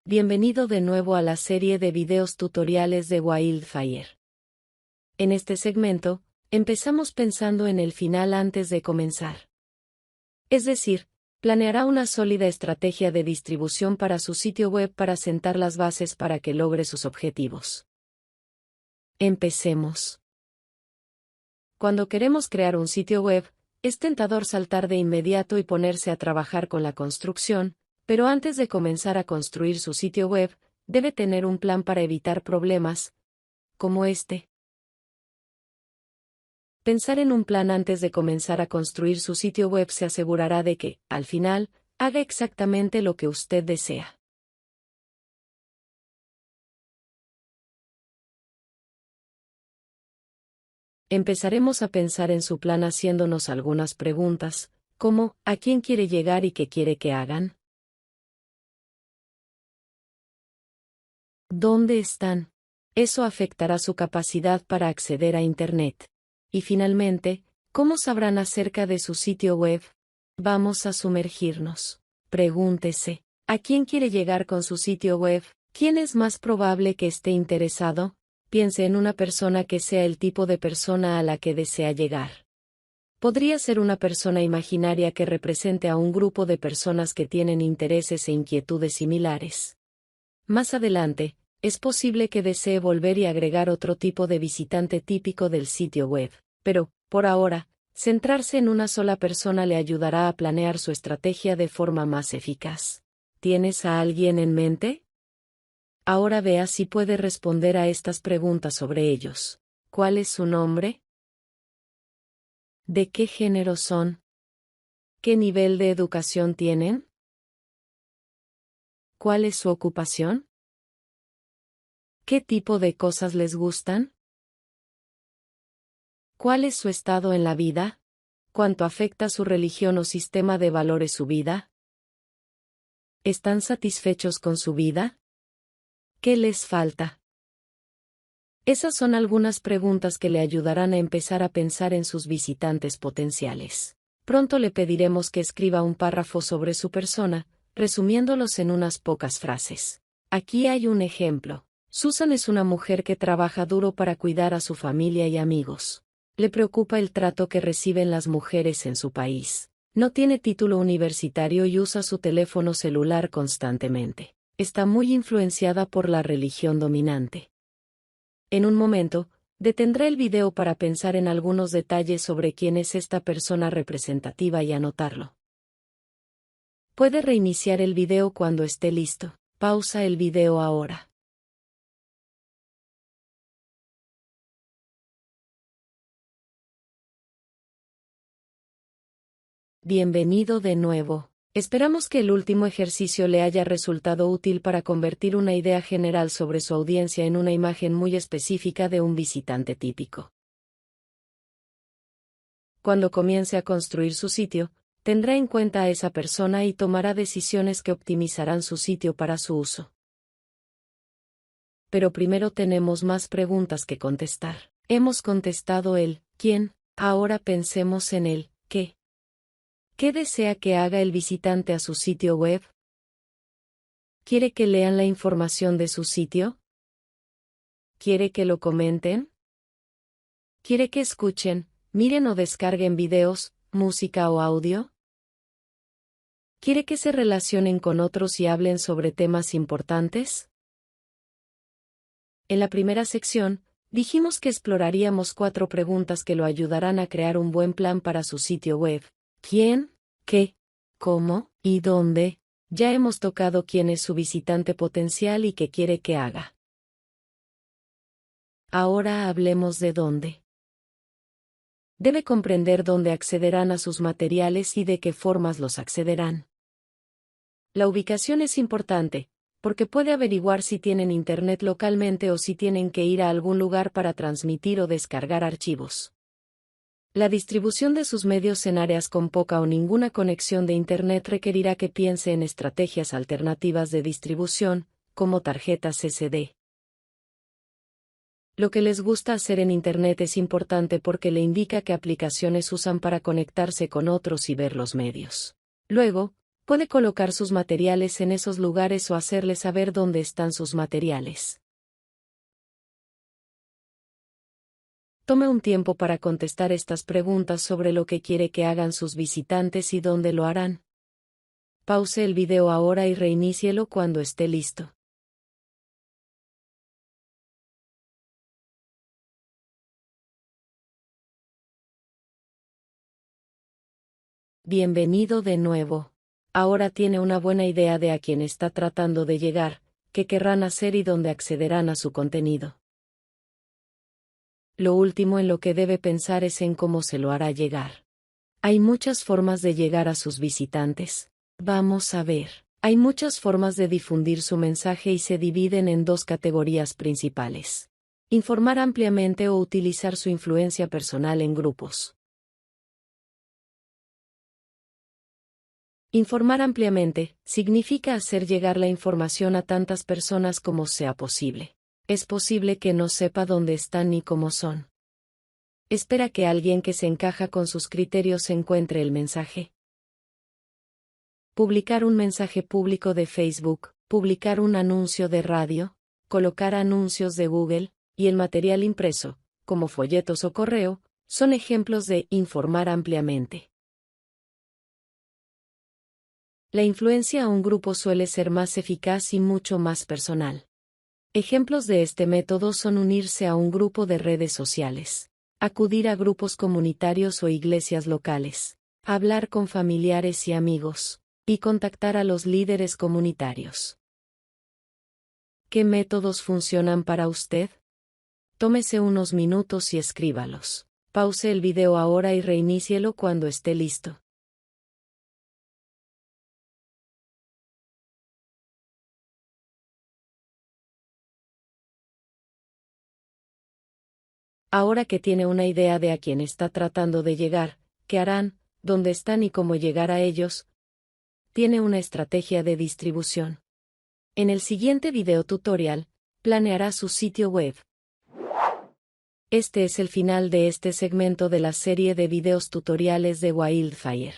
Bienvenido de nuevo a la serie de videos tutoriales de Wildfire. En este segmento, empezamos pensando en el final antes de comenzar. Es decir, planeará una sólida estrategia de distribución para su sitio web para sentar las bases para que logre sus objetivos. Empecemos. Cuando queremos crear un sitio web, es tentador saltar de inmediato y ponerse a trabajar con la construcción, pero antes de comenzar a construir su sitio web, debe tener un plan para evitar problemas, como este. Pensar en un plan antes de comenzar a construir su sitio web se asegurará de que, al final, haga exactamente lo que usted desea. Empezaremos a pensar en su plan haciéndonos algunas preguntas, como, ¿a quién quiere llegar y qué quiere que hagan? ¿Dónde están? Eso afectará su capacidad para acceder a Internet. Y finalmente, ¿cómo sabrán acerca de su sitio web? Vamos a sumergirnos. Pregúntese, ¿a quién quiere llegar con su sitio web? ¿Quién es más probable que esté interesado? Piense en una persona que sea el tipo de persona a la que desea llegar. Podría ser una persona imaginaria que represente a un grupo de personas que tienen intereses e inquietudes similares. Más adelante, es posible que desee volver y agregar otro tipo de visitante típico del sitio web, pero, por ahora, centrarse en una sola persona le ayudará a planear su estrategia de forma más eficaz. ¿Tienes a alguien en mente? Ahora vea si puede responder a estas preguntas sobre ellos. ¿Cuál es su nombre? ¿De qué género son? ¿Qué nivel de educación tienen? ¿Cuál es su ocupación? ¿Qué tipo de cosas les gustan? ¿Cuál es su estado en la vida? ¿Cuánto afecta su religión o sistema de valores su vida? ¿Están satisfechos con su vida? ¿Qué les falta? Esas son algunas preguntas que le ayudarán a empezar a pensar en sus visitantes potenciales. Pronto le pediremos que escriba un párrafo sobre su persona, resumiéndolos en unas pocas frases. Aquí hay un ejemplo. Susan es una mujer que trabaja duro para cuidar a su familia y amigos. Le preocupa el trato que reciben las mujeres en su país. No tiene título universitario y usa su teléfono celular constantemente. Está muy influenciada por la religión dominante. En un momento, detendré el video para pensar en algunos detalles sobre quién es esta persona representativa y anotarlo. Puede reiniciar el video cuando esté listo. Pausa el video ahora. Bienvenido de nuevo. Esperamos que el último ejercicio le haya resultado útil para convertir una idea general sobre su audiencia en una imagen muy específica de un visitante típico. Cuando comience a construir su sitio, tendrá en cuenta a esa persona y tomará decisiones que optimizarán su sitio para su uso. Pero primero tenemos más preguntas que contestar. Hemos contestado el ¿quién? Ahora pensemos en el ¿qué? ¿Qué desea que haga el visitante a su sitio web? ¿Quiere que lean la información de su sitio? ¿Quiere que lo comenten? ¿Quiere que escuchen, miren o descarguen videos, música o audio? ¿Quiere que se relacionen con otros y hablen sobre temas importantes? En la primera sección, dijimos que exploraríamos 4 preguntas que lo ayudarán a crear un buen plan para su sitio web. ¿Quién? ¿Qué? ¿Cómo? ¿Y dónde? Ya hemos tocado quién es su visitante potencial y qué quiere que haga. Ahora hablemos de dónde. Debe comprender dónde accederán a sus materiales y de qué formas los accederán. La ubicación es importante, porque puede averiguar si tienen internet localmente o si tienen que ir a algún lugar para transmitir o descargar archivos. La distribución de sus medios en áreas con poca o ninguna conexión de Internet requerirá que piense en estrategias alternativas de distribución, como tarjetas SD. Lo que les gusta hacer en Internet es importante porque le indica qué aplicaciones usan para conectarse con otros y ver los medios. Luego, Puede colocar sus materiales en esos lugares o hacerles saber dónde están sus materiales. Tome un tiempo para contestar estas preguntas sobre lo que quiere que hagan sus visitantes y dónde lo harán. Pause el video ahora y reinícielo cuando esté listo. Bienvenido de nuevo. Ahora tiene una buena idea de a quién está tratando de llegar, qué querrán hacer y dónde accederán a su contenido. Lo último en lo que debe pensar es en cómo se lo hará llegar. Hay muchas formas de llegar a sus visitantes. Vamos a ver. Hay muchas formas de difundir su mensaje y se dividen en dos categorías principales: informar ampliamente o utilizar su influencia personal en grupos. Informar ampliamente significa hacer llegar la información a tantas personas como sea posible. Es posible que no sepa dónde están ni cómo son. Espera que alguien que se encaja con sus criterios encuentre el mensaje. Publicar un mensaje público de Facebook, publicar un anuncio de radio, colocar anuncios de Google, y el material impreso, como folletos o correo, son ejemplos de informar ampliamente. La influencia a un grupo suele ser más eficaz y mucho más personal. Ejemplos de este método son unirse a un grupo de redes sociales, acudir a grupos comunitarios o iglesias locales, hablar con familiares y amigos, y contactar a los líderes comunitarios. ¿Qué métodos funcionan para usted? Tómese unos minutos y escríbalos. Pause el video ahora y reinícielo cuando esté listo. Ahora que tiene una idea de a quién está tratando de llegar, qué harán, dónde están y cómo llegar a ellos, tiene una estrategia de distribución. En el siguiente video tutorial, planeará su sitio web. Este es el final de este segmento de la serie de videos tutoriales de Wildfire.